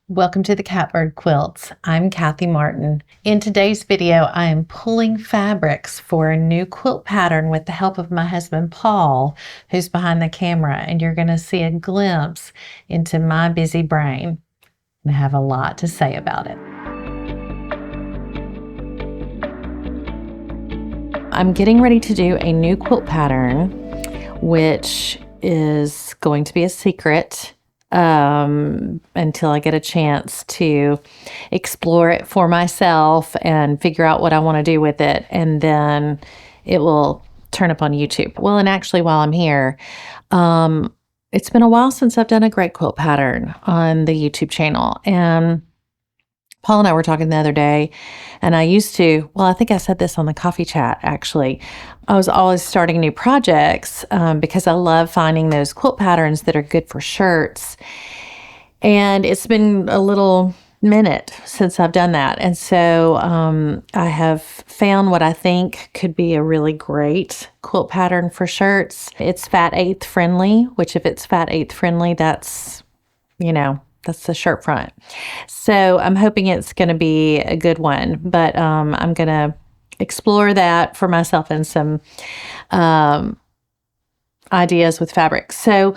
Welcome to the Catbird Quilts. I'm Kathy Martin. In today's video, I am pulling fabrics for a new quilt pattern with the help of my husband, Paul, who's behind the camera, and you're going to see a glimpse into my busy brain. I have a lot to say about it. I'm getting ready to do a new quilt pattern, which is going to be a secret until I get a chance to explore it for myself and figure out what I want to do with it. And then it will turn up on YouTube. Well, and actually while I'm here, it's been a while since I've done a great quilt pattern on the YouTube channel. And Paul and I were talking the other day, and I think I said this on the coffee chat, actually. I was always starting new projects because I love finding those quilt patterns that are good for shirts. And it's been a little minute since I've done that. And so I have found what I think could be a really great quilt pattern for shirts. It's fat eighth friendly, which if it's fat eighth friendly, that's the shirt front. So I'm hoping it's going to be a good one, but I'm going to explore that for myself and some ideas with fabric. So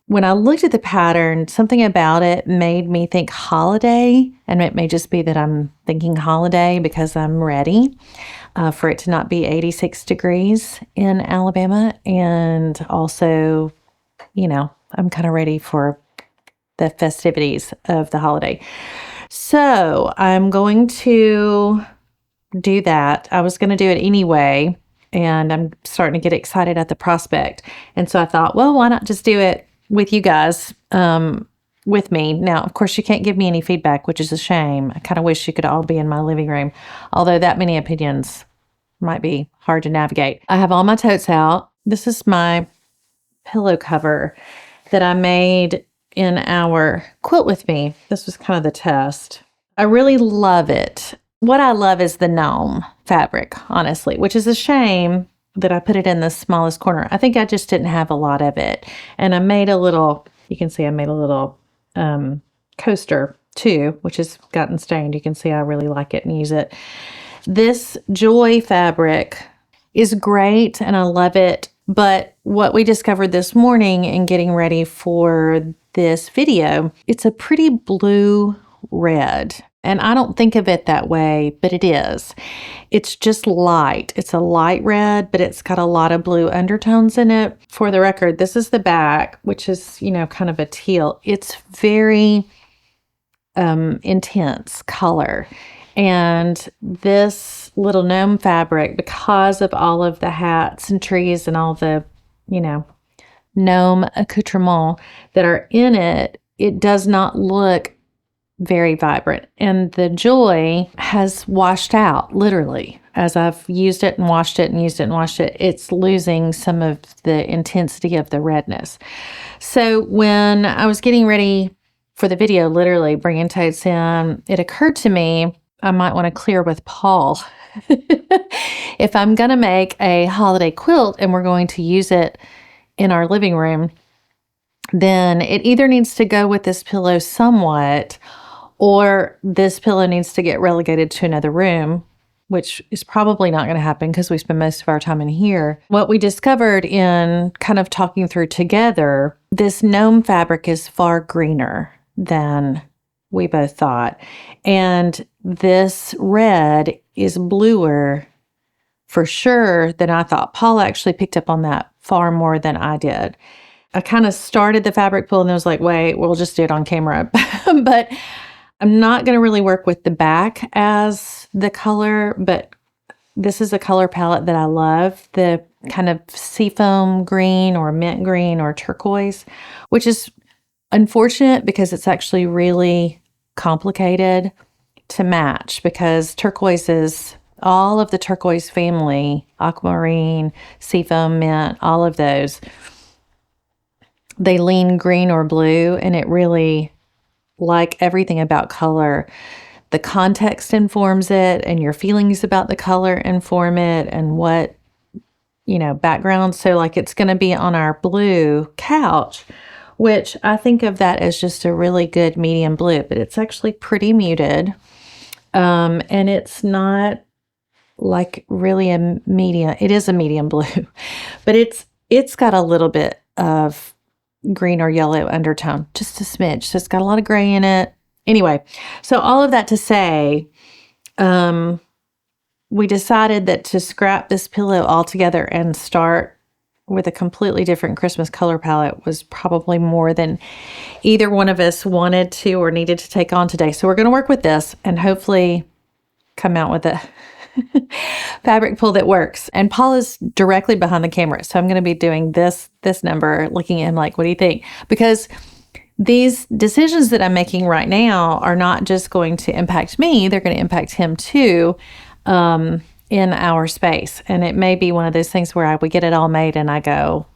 when I looked at the pattern, something about it made me think holiday, and it may just be that I'm thinking holiday because I'm ready for it to not be 86 degrees in Alabama. And also, I'm kind of ready for the festivities of the holiday. So I'm going to do that. I was going to do it anyway, and I'm starting to get excited at the prospect. And so I thought, well, why not just do it with you guys, with me? Now, of course, you can't give me any feedback, which is a shame. I kind of wish you could all be in my living room, although that many opinions might be hard to navigate. I have all my totes out. This is my pillow cover that I made in our Quilt With Me. This was kind of the test. I really love it. What I love is the gnome fabric, honestly, which is a shame that I put it in the smallest corner. I think I just didn't have a lot of it. And I made a little, you can see I made a little coaster too, which has gotten stained. You can see I really like it and use it. This Joy fabric is great and I love it. But what we discovered this morning in getting ready for this video, it's a pretty blue red. And I don't think of it that way, but it is. It's just light. It's a light red, but it's got a lot of blue undertones in it. For the record, this is the back, which is, kind of a teal. It's very intense color. And this little gnome fabric, because of all of the hats and trees and all the, gnome accoutrements that are in it, it does not look very vibrant. And the Joy has washed out, literally. As I've used it and washed it and used it and washed it, it's losing some of the intensity of the redness. So when I was getting ready for the video, literally bringing totes in, it occurred to me, I might want to clear with Paul. If I'm going to make a holiday quilt and we're going to use it in our living room, then it either needs to go with this pillow somewhat, or this pillow needs to get relegated to another room, which is probably not going to happen because we spend most of our time in here. What we discovered in kind of talking through together, this gnome fabric is far greener than we both thought. And this red is bluer for sure than I thought. Paul actually picked up on that far more than I did. I kind of started the fabric pull and I was like, wait, we'll just do it on camera. But I'm not going to really work with the back as the color, but this is a color palette that I love. The kind of seafoam green or mint green or turquoise, which is unfortunate because it's actually really complicated to match because turquoise is all of the turquoise family, aquamarine, seafoam, mint, all of those. They lean green or blue, and it really, like everything about color, the context informs it and your feelings about the color inform it and background. So like it's going to be on our blue couch which I think of that as just a really good medium blue, but it's actually pretty muted. And it's not like really a medium. It is a medium blue, but it's got a little bit of green or yellow undertone, just a smidge. So it's got a lot of gray in it. Anyway, so all of that to say, we decided that to scrap this pillow altogether and start with a completely different Christmas color palette was probably more than either one of us wanted to or needed to take on today. So we're going to work with this and hopefully come out with a fabric pull that works. And Paul is directly behind the camera. So I'm going to be doing this number, looking at him like, what do you think? Because these decisions that I'm making right now are not just going to impact me, they're going to impact him too, in our space. And it may be one of those things where we get it all made and I go,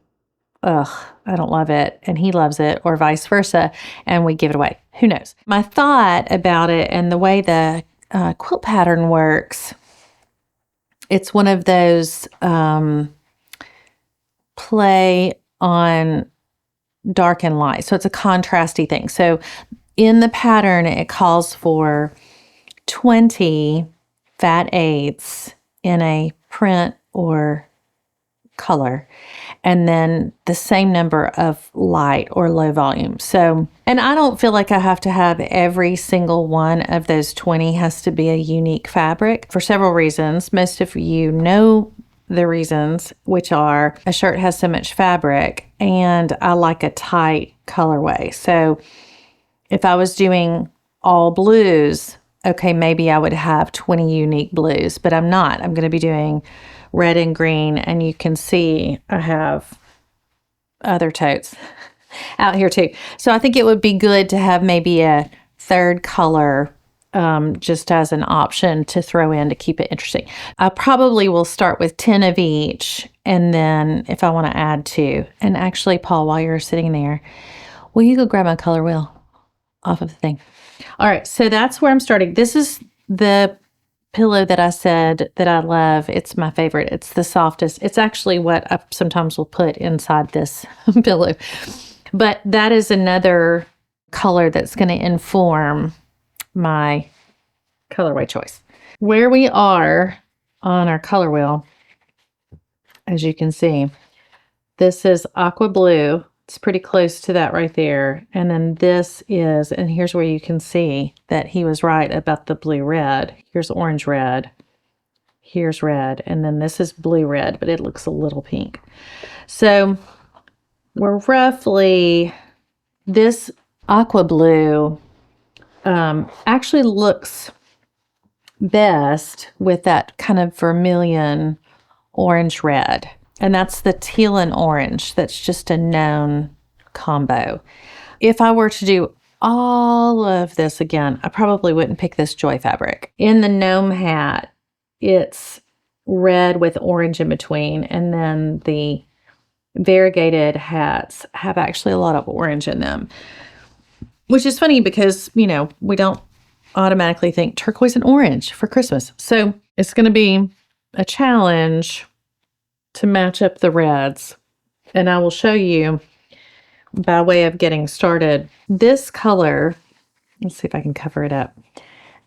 ugh, I don't love it, and he loves it, or vice versa, and we give it away. Who knows? My thought about it and the way the quilt pattern works, it's one of those play on dark and light. So it's a contrasty thing. So in the pattern, it calls for 20 fat eighths in a print or color, and then the same number of light or low volume. So, and I don't feel like I have to have every single one of those 20 has to be a unique fabric for several reasons. Most of you know the reasons, which are a shirt has so much fabric and I like a tight colorway. So if I was doing all blues, okay, maybe I would have 20 unique blues, but I'm not. I'm going to be doing red and green, and you can see I have other totes out here too. So I think it would be good to have maybe a third color just as an option to throw in to keep it interesting. I probably will start with 10 of each, and then if I want to add two. And actually, Paul, while you're sitting there, will you go grab my color wheel off of the thing? All right, so that's where I'm starting. This is the pillow that I said that I love. It's my favorite. It's the softest. It's actually what I sometimes will put inside this pillow. But that is another color that's going to inform my colorway choice. Where we are on our color wheel, as you can see, this is aqua blue. It's pretty close to that right there. And then this is, and here's where you can see that he was right about the blue red. Here's orange red. Here's red. And then this is blue red, but it looks a little pink. So we're roughly, this aqua blue actually looks best with that kind of vermilion orange red. And that's the teal and orange. That's just a known combo. If I were to do all of this again, I probably wouldn't pick this Joy fabric. In the gnome hat, it's red with orange in between. And then the variegated hats have actually a lot of orange in them. Which is funny because, you know, we don't automatically think turquoise and orange for Christmas. So it's going to be a challenge to match up the reds. And I will show you by way of getting started. This color, let's see if I can cover it up,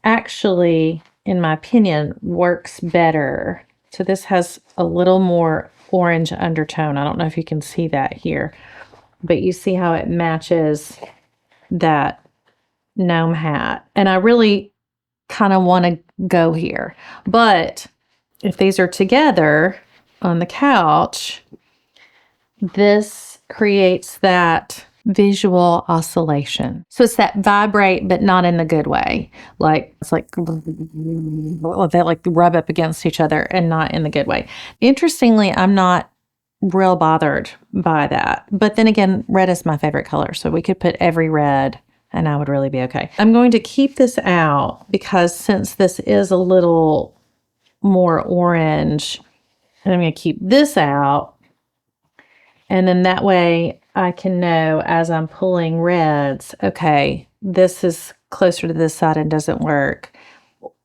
actually, in my opinion, works better. So this has a little more orange undertone. I don't know if you can see that here, but you see how it matches that gnome hat. And I really kind of want to go here. But if these are together on the couch, this creates that visual oscillation. So it's that vibrate, but not in the good way. Like, it's like they like rub up against each other and not in the good way. Interestingly, I'm not real bothered by that. But then again, red is my favorite color. So we could put every red and I would really be okay. I'm going to keep this out because since this is a little more orange, and I'm going to keep this out. And then that way I can know as I'm pulling reds, okay, this is closer to this side and doesn't work,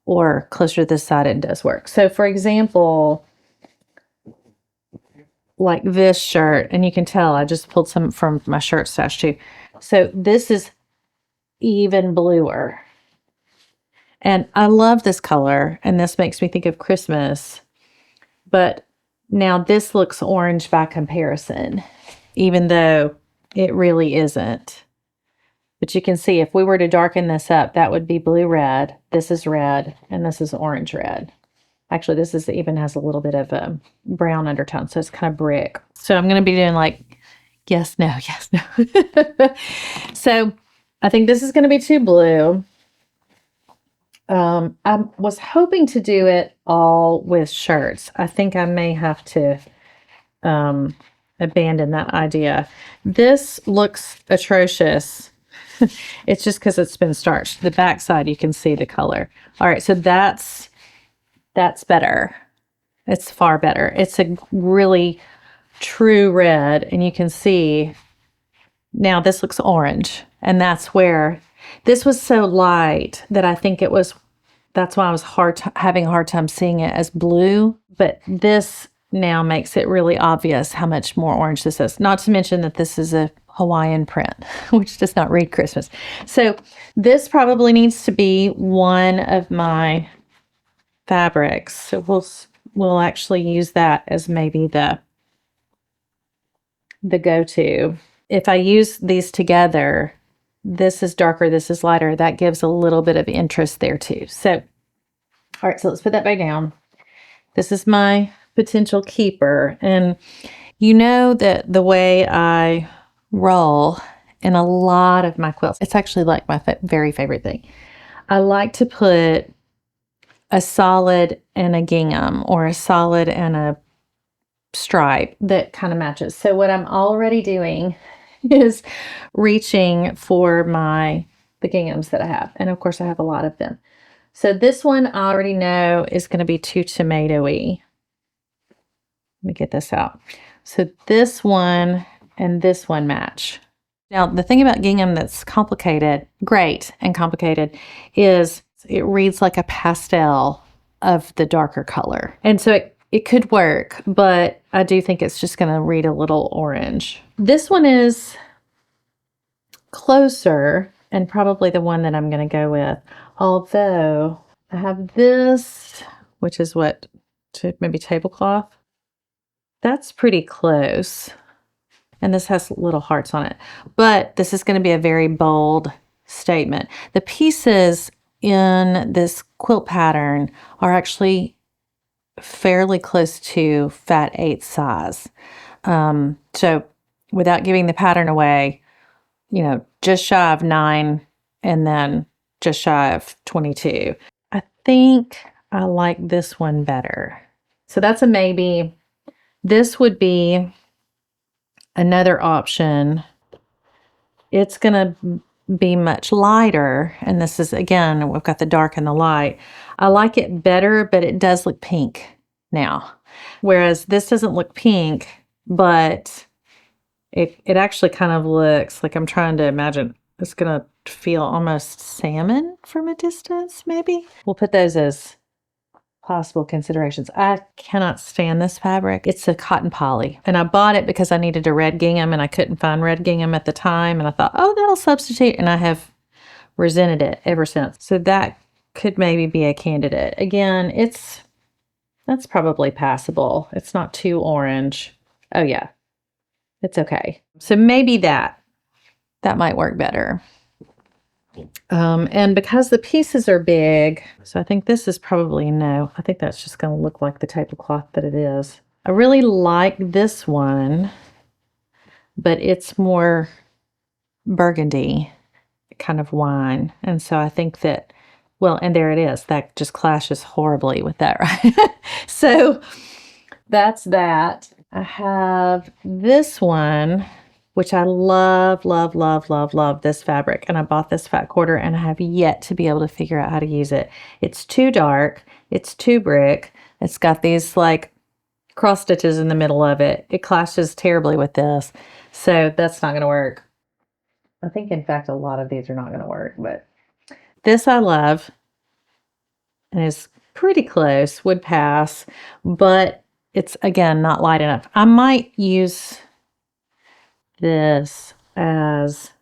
or closer to this side and does work. So for example, like this shirt, and you can tell I just pulled some from my shirt stash too. So this is even bluer. And I love this color, and this makes me think of Christmas. But now this looks orange by comparison, even though it really isn't. But you can see if we were to darken this up, that would be blue red. This is red, and this is orange red. Actually, this is even has a little bit of a brown undertone, so it's kind of brick. So I'm going to be doing like yes, no, yes, no. So I think this is going to be too blue. I was hoping to do it all with shirts. I think I may have to abandon that idea. This looks atrocious. It's just because it's been starched. The back side, you can see the color. All right, so that's better. It's far better. It's a really true red, and you can see now this looks orange, and that's where this was so light that I think it was, that's why I was having a hard time seeing it as blue, but this now makes it really obvious how much more orange this is. Not to mention that this is a Hawaiian print, which does not read Christmas. So this probably needs to be one of my fabrics. So we'll actually use that as maybe the go-to. If I use these together, this is darker, this is lighter, that gives a little bit of interest there too. So, all right, so let's put that back down. This is my potential keeper. And you know that the way I roll in a lot of my quilts, it's actually like my very favorite thing. I like to put a solid and a gingham, or a solid and a stripe that kind of matches. So what I'm already doing is reaching for the ginghams that I have. And of course I have a lot of them. So this one I already know is going to be too tomatoey. Let me get this out. So this one and this one match. Now the thing about gingham that's great and complicated, is it reads like a pastel of the darker color. And so it could work, but I do think it's just going to read a little orange. This one is closer and probably the one that I'm going to go with. Although I have this, which is maybe tablecloth. That's pretty close. And this has little hearts on it. But this is going to be a very bold statement. The pieces in this quilt pattern are actually fairly close to fat 8 size. So without giving the pattern away, just shy of 9 and then just shy of 22. I think I like this one better. So that's a maybe. This would be another option. It's going to be much lighter. And this is, again, we've got the dark and the light. I like it better, but it does look pink now. Whereas this doesn't look pink, but it actually kind of looks like, I'm trying to imagine, it's going to feel almost salmon from a distance, maybe. We'll put those as possible considerations. I cannot stand this fabric. It's a cotton poly, and I bought it because I needed a red gingham and I couldn't find red gingham at the time, and I thought, oh, that'll substitute, and I have resented it ever since. So that could maybe be a candidate. Again, that's probably passable. It's not too orange. Oh yeah, it's okay. So maybe that might work better. And because the pieces are big, so I think this is probably no. I think that's just going to look like the tablecloth that it is. I really like this one, but it's more burgundy kind of wine. And so I think that, well, and there it is. That just clashes horribly with that, right? So that's that. I have this one, which I love, love, love, love, love this fabric. And I bought this fat quarter, and I have yet to be able to figure out how to use it. It's too dark. It's too brick. It's got these like cross stitches in the middle of it. It clashes terribly with this. So that's not going to work. I think, in fact, a lot of these are not going to work, but this I love, and is pretty close, would pass, but it's, again, not light enough. I might use this as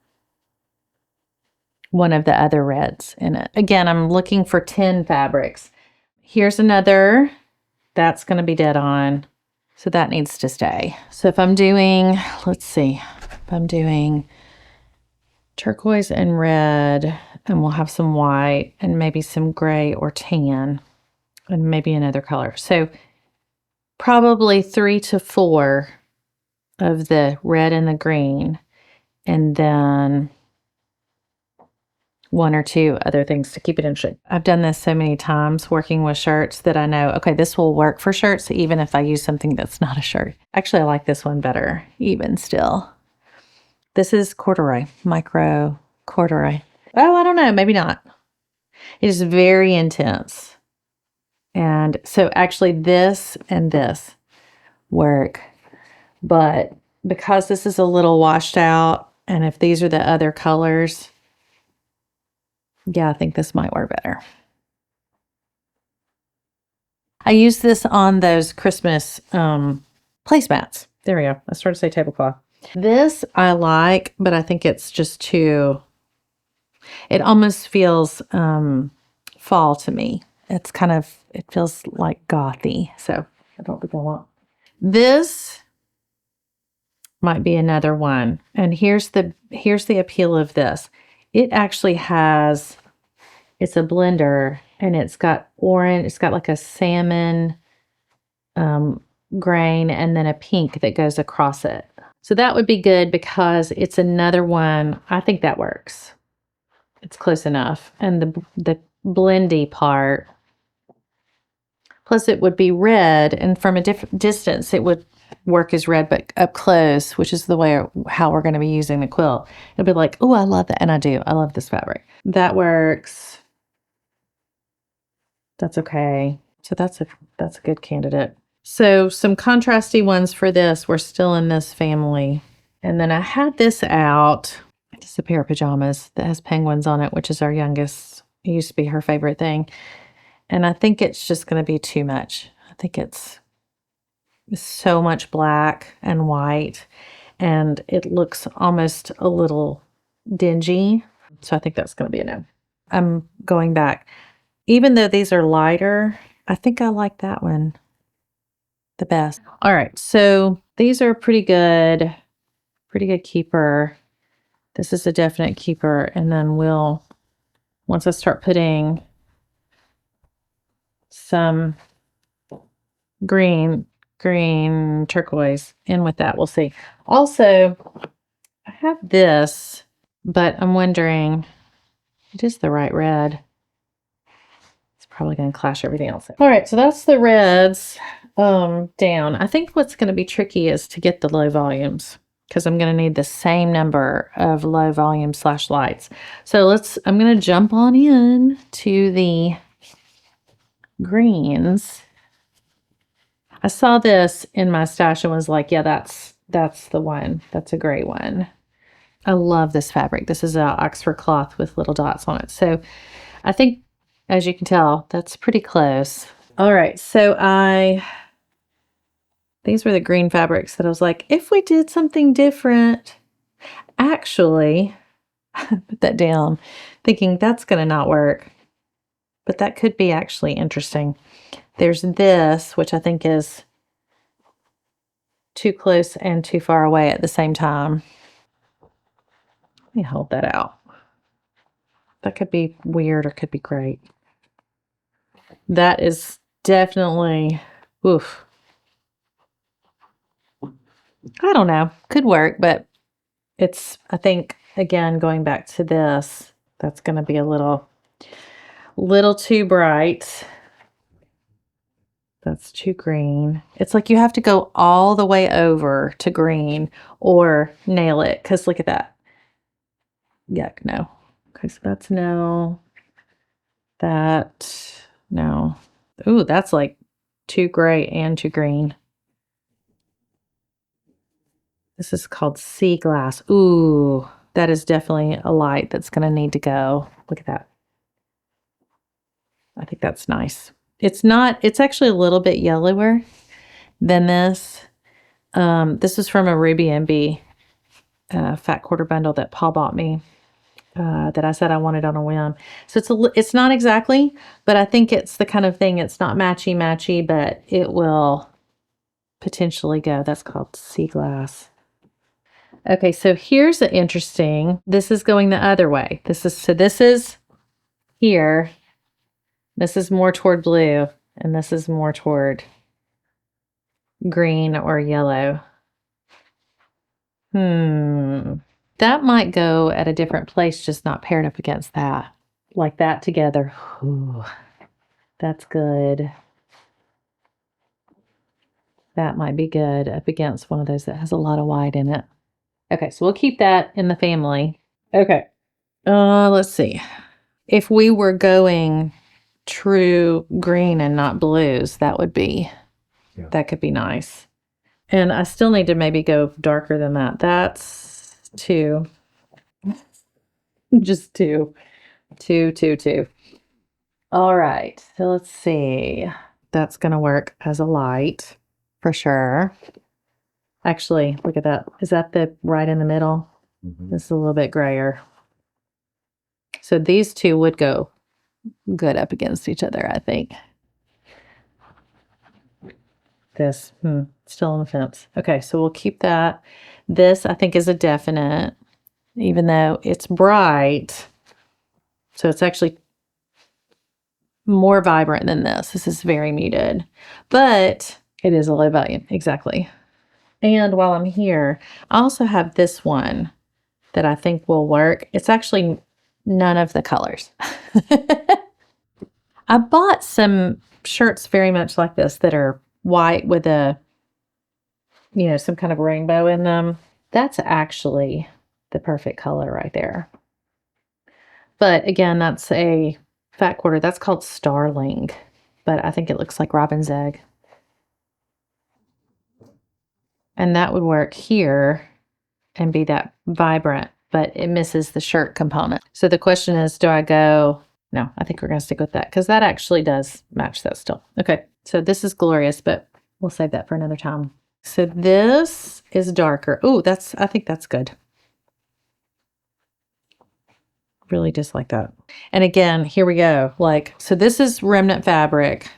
one of the other reds in it. Again, I'm looking for 10 fabrics. Here's another. That's going to be dead on. So that needs to stay. So if I'm doing, let's see, if I'm doing turquoise and red, and we'll have some white and maybe some gray or tan and maybe another color. So probably 3 to 4 of the red and the green, and then 1 or 2 other things to keep it interesting. I've done this so many times working with shirts that I know, okay, this will work for shirts even if I use something that's not a shirt. Actually, I like this one better, even still. This is corduroy, micro corduroy. Oh, I don't know, maybe not. It is very intense. And so actually this and this work, but because this is a little washed out, and if these are the other colors, yeah, I think this might work better. I use this on those Christmas placemats. There we go. I started to say tablecloth. This I like, but I think it's just too, it almost feels fall to me. It's kind of, it feels like gothy. So I don't think I want. This might be another one. And here's the appeal of this. It actually has, it's a blender, and it's got orange, it's got like a salmon grain and then a pink that goes across it. So that would be good because it's another one. I think that works. It's close enough. And the blendy part, plus it would be red, and from a different distance it would work as red, but up close, which is the way how we're going to be using the quilt, it'll be like, oh, I love that. And I do. I love this fabric. That works. That's okay. So that's a good candidate. So some contrasty ones for this. We're still in this family. And then I had this out. Just a pair of pajamas that has penguins on it, which is our youngest. It used to be her favorite thing. And I think it's just going to be too much. I think it's so much black and white, and it looks almost a little dingy. So I think that's going to be a no. I'm going back. Even though these are lighter, I think I like that one the best. All right, so these are pretty good keeper. This is a definite keeper. And then once I start putting some green turquoise in with that, we'll see. Also, I have this, but I'm wondering, it is the right red. It's probably going to clash everything else. All right, so that's the reds down. I think what's going to be tricky is to get the low volumes, because I'm going to need the same number of low volume / lights. So I'm going to jump on in to the greens. I saw this in my stash and was like, yeah, that's the one. That's a great one. I love this fabric. This is a Oxford cloth with little dots on it. So I think, as you can tell, that's pretty close. All right, so these were the green fabrics that I was like, if we did something different, actually, put that down, thinking that's going to not work, but that could be actually interesting. There's this, which I think is too close and too far away at the same time. Let me hold that out. That could be weird or could be great. That is definitely, oof. I don't know. Could work, but it's, I think, again, going back to this, that's going to be a little too bright. That's too green. It's like you have to go all the way over to green or nail it, because look at that. Yuck, no. Okay, so that's no. That, no. Ooh, that's like too gray and too green. This is called sea glass. Ooh, that is definitely a light that's going to need to go. Look at that. I think that's nice. It's not, it's actually a little bit yellower than this. This is from a Ruby MB fat quarter bundle that Paul bought me. That I said I wanted on a whim. So it's not exactly, but I think it's the kind of thing, it's not matchy, but it will potentially go. That's called sea glass. Okay, so here's the interesting, this is going the other way. This is here. This is more toward blue, and this is more toward green or yellow. That might go at a different place, just not paired up against that. Like that together. Ooh, that's good. That might be good up against one of those that has a lot of white in it. Okay, so we'll keep that in the family. Okay. Let's see. If we were going true green and not blues, that could be nice. And I still need to maybe go darker than that. That's 2. Just 2. 2, 2, 2. All right. So let's see. That's going to work as a light for sure. Actually, look at that. Is that the right in the middle? This is a little bit grayer. So these two would go good up against each other, I think. This, still on the fence. Okay, so we'll keep that. This, I think, is a definite, even though it's bright. So it's actually more vibrant than this. This is very muted, but it is a low volume. Exactly. And while I'm here, I also have this one that I think will work. It's actually none of the colors. I bought some shirts very much like this that are white with a, some kind of rainbow in them. That's actually the perfect color right there. But again, that's a fat quarter. That's called Starling, but I think it looks like robin's egg. And that would work here and be that vibrant, but it misses the shirt component. So the question is, do I go? No, I think we're going to stick with that because that actually does match that still. Okay, so this is glorious, but we'll save that for another time. So this is darker. Oh, I think that's good. Really just like that. And again, here we go. So this is remnant fabric,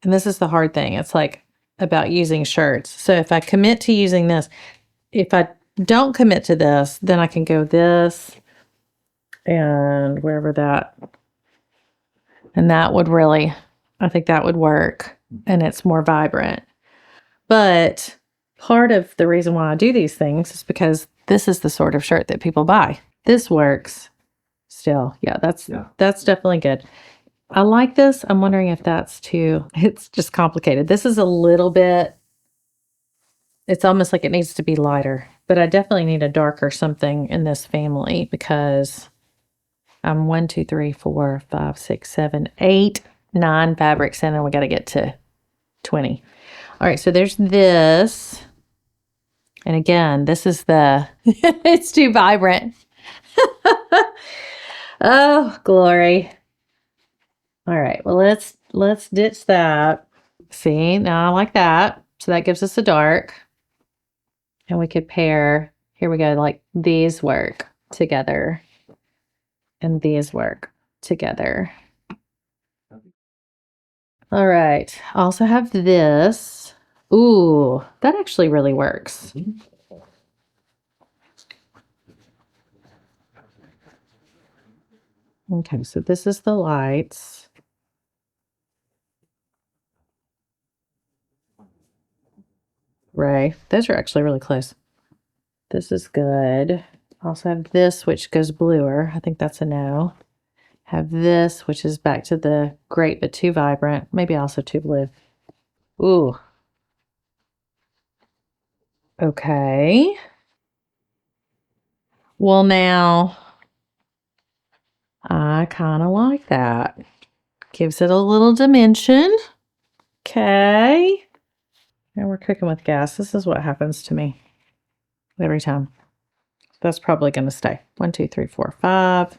and this is the hard thing. It's like about using shirts. So if I commit to using this, if I don't commit to this, then I can go this and wherever that, and that would really, I think that would work, and it's more vibrant. But part of the reason why I do these things is because this is the sort of shirt that people buy. This works still. Yeah, that's definitely good. I like this. I'm wondering if that's too, it's just complicated. This is a little bit, it's almost like it needs to be lighter, but I definitely need a darker something in this family because I'm 1, 2, 3, 4, 5, 6, 7, 8, 9 fabrics in, and we got to get to 20. All right, so there's this. And again, this is it's too vibrant. Oh, glory. All right, well, let's ditch that. See, now I like that. So that gives us a dark. And we could pair, here we go, like these work together. And these work together. All right, I also have this. Ooh, that actually really works. Okay, so this is the lights. Right, those are actually really close. This is good. Also have this, which goes bluer. I think that's a no. Have this, which is back to the great, but too vibrant. Maybe also too blue. Ooh. Okay. Well, now, I kind of like that. Gives it a little dimension. Okay. And we're cooking with gas. This is what happens to me every time. That's probably going to stay. 1, 2, 3, 4, 5.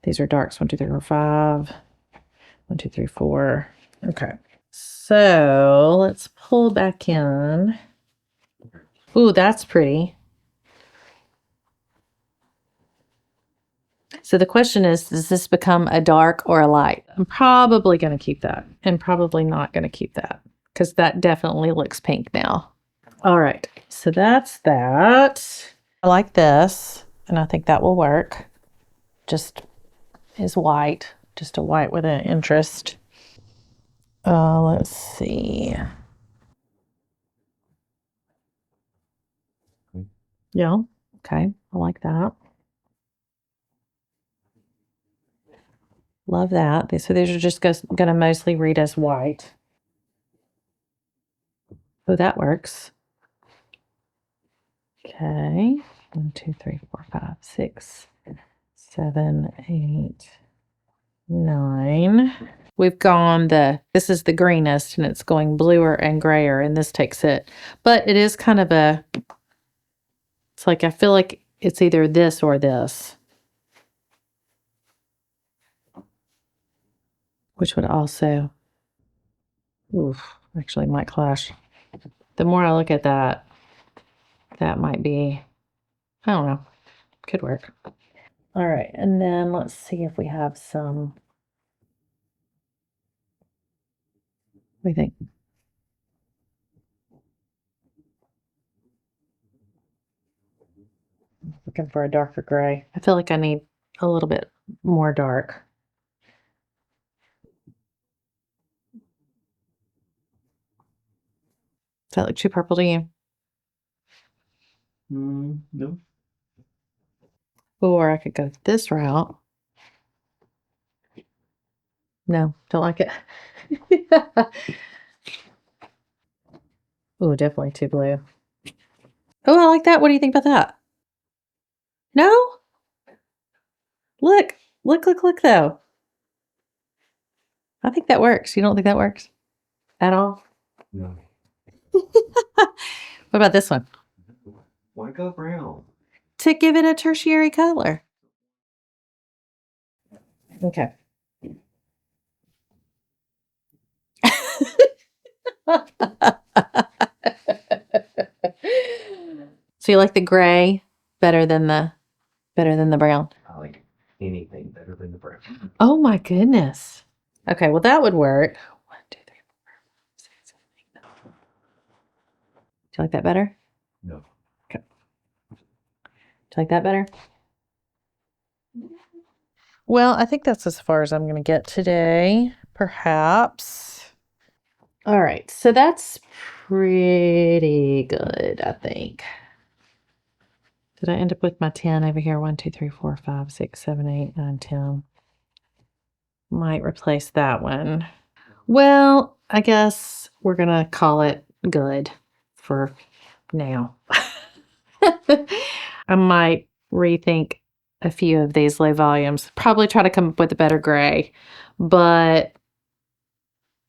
These are darks. 1, 2, 3, 4, 5. 1, 2, 3, 4. Okay. So let's pull back in. Ooh, that's pretty. So the question is, does this become a dark or a light? I'm probably going to keep that and probably not going to keep that because that definitely looks pink now. All right, so that's that. I like this, and I think that will work. Just is white, just a white with an interest. Let's see. Yeah, okay, I like that. Love that. So these are just going to mostly read as white. Oh, that works. Okay. 1, 2, 3, 4, 5, 6, 7, 8, 9. We've gone this is the greenest and it's going bluer and grayer and this takes it. But it is kind of it's like I feel like it's either this or this. Which would also, actually might clash. The more I look at that, that might be, I don't know, could work. All right, and then let's see if we have some, what do you think? Looking for a darker gray. I feel like I need a little bit more dark. Does that look too purple to you? No. Or I could go this route. No, don't like it. Oh, definitely too blue. Oh, I like that. What do you think about that? No? Look, look, though. I think that works. You don't think that works at all? No. What about this one? Why go brown? To give it a tertiary color. Okay. So you like the gray better than the brown? I like anything better than the brown. Oh my goodness. Okay, well that would work. 1, 2, 3, 4, 5, 6, 7, 8, 9. Do you like that better? No. Okay. Do you like that better? Well, I think that's as far as I'm going to get today, perhaps. All right, so that's pretty good, I think. Did I end up with my 10 over here? 1, 2, 3, 4, 5, 6, 7, 8, 9, 10. Might replace that one. Well, I guess we're going to call it good for now. I might rethink a few of these low volumes. Probably try to come up with a better gray, but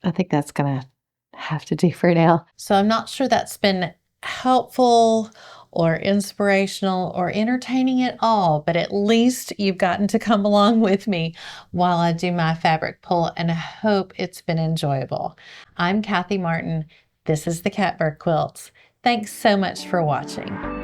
I think that's going to have to do for now. So I'm not sure that's been helpful or inspirational or entertaining at all, but at least you've gotten to come along with me while I do my fabric pull, and I hope it's been enjoyable. I'm Kathy Martin. This is the Catbird Quilts. Thanks so much for watching.